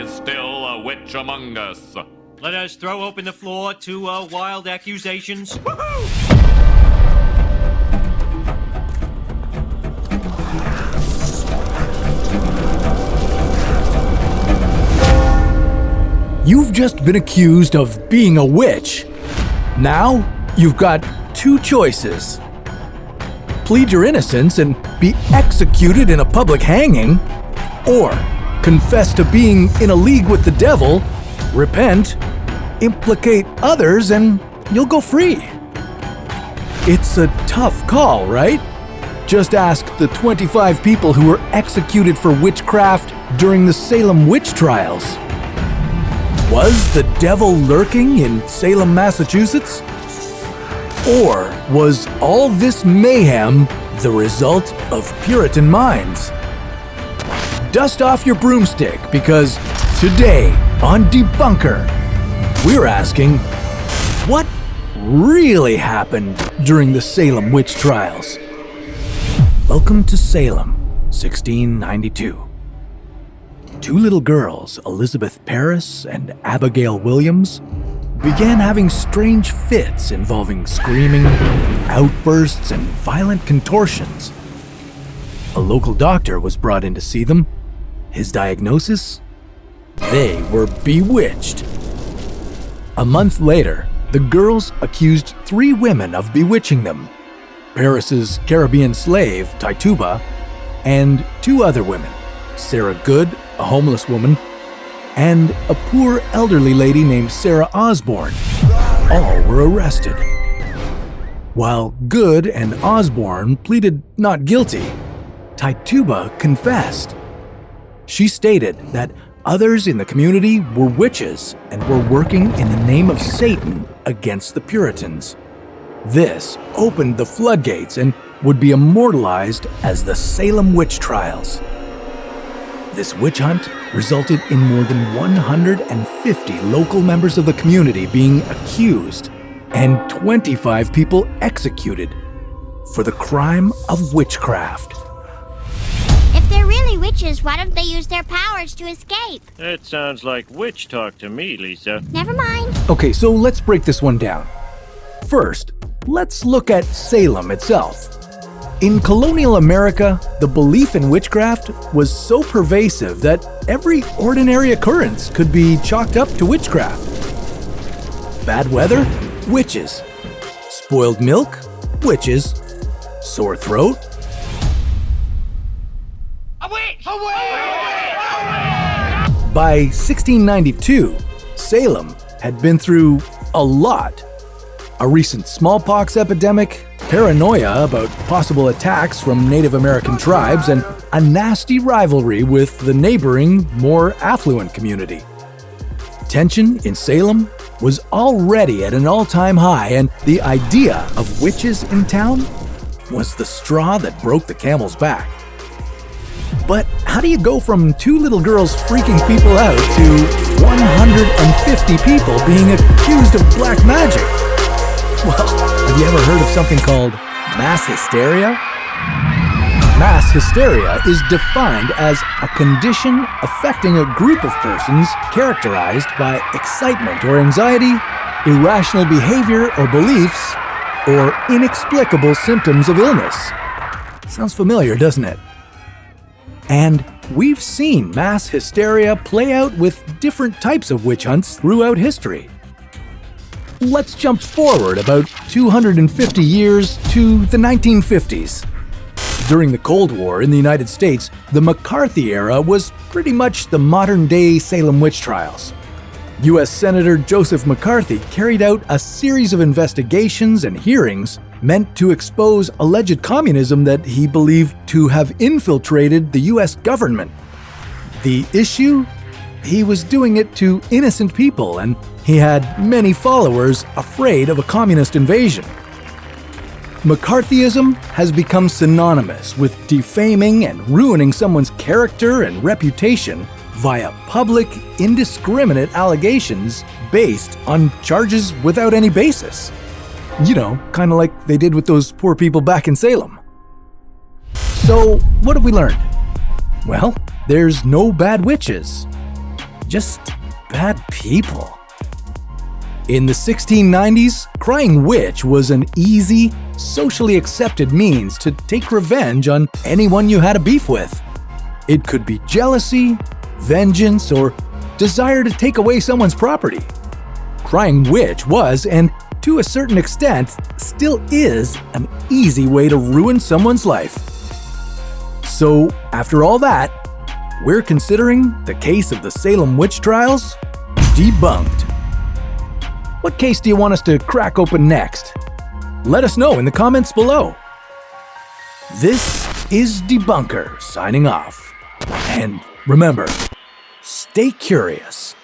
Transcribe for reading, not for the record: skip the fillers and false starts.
is still a witch among us. Let us throw open the floor to wild accusations. You've just been accused of being a witch. Now, you've got two choices. Plead your innocence and be executed in a public hanging, or confess to being in a league with the devil, repent, implicate others, and you'll go free. It's a tough call, right? Just ask the 25 people who were executed for witchcraft during the Salem Witch Trials. Was the devil lurking in Salem, Massachusetts? Or was all this mayhem the result of Puritan minds? Dust off your broomstick, because today on Debunker, we're asking, what really happened during the Salem Witch Trials? Welcome to Salem, 1692. Two little girls, Elizabeth Parris and Abigail Williams, began having strange fits involving screaming, outbursts, and violent contortions. A local doctor was brought in to see them. His diagnosis? They were bewitched. A month later, the girls accused 3 women of bewitching them: Paris's Caribbean slave, Tituba, and 2 other women, Sarah Good, a homeless woman, and a poor elderly lady named Sarah Osborne. All were arrested. While Good and Osborne pleaded not guilty, Tituba confessed. She stated that others in the community were witches and were working in the name of Satan against the Puritans. This opened the floodgates and would be immortalized as the Salem Witch Trials. This witch hunt resulted in more than 150 local members of the community being accused and 25 people executed for the crime of witchcraft. If they're really witches, why don't they use their powers to escape? That sounds like witch talk to me, Lisa. Never mind. Okay, so let's break this one down. First, let's look at Salem itself. In colonial America, the belief in witchcraft was so pervasive that every ordinary occurrence could be chalked up to witchcraft. Bad weather? Witches. Spoiled milk? Witches. Sore throat? A witch! By 1692, Salem had been through a lot. A recent smallpox epidemic, paranoia about possible attacks from Native American tribes, and a nasty rivalry with the neighboring, more affluent community. Tension in Salem was already at an all-time high, and the idea of witches in town was the straw that broke the camel's back. But how do you go from 2 little girls freaking people out to 150 people being accused of black magic? Well, have you ever heard of something called mass hysteria? Mass hysteria is defined as a condition affecting a group of persons characterized by excitement or anxiety, irrational behavior or beliefs, or inexplicable symptoms of illness. Sounds familiar, doesn't it? And we've seen mass hysteria play out with different types of witch hunts throughout history. Let's jump forward about 250 years to the 1950s. During the Cold War in the United States, the McCarthy era was pretty much the modern-day Salem Witch Trials. U.S. Senator Joseph McCarthy carried out a series of investigations and hearings meant to expose alleged communism that he believed to have infiltrated the U.S. government. The issue? He was doing it to innocent people, and he had many followers afraid of a communist invasion. McCarthyism has become synonymous with defaming and ruining someone's character and reputation via public, indiscriminate allegations based on charges without any basis. You know, kind of like they did with those poor people back in Salem. So, what have we learned? Well, there's no bad witches. just bad people. In the 1690s, crying witch was an easy, socially accepted means to take revenge on anyone you had a beef with. It could be jealousy, vengeance, or desire to take away someone's property. Crying witch was, and to a certain extent, still is, an easy way to ruin someone's life. So, after all that, we're considering the case of the Salem Witch Trials debunked. What case do you want us to crack open next? Let us know in the comments below. This is Debunker signing off. And remember, stay curious.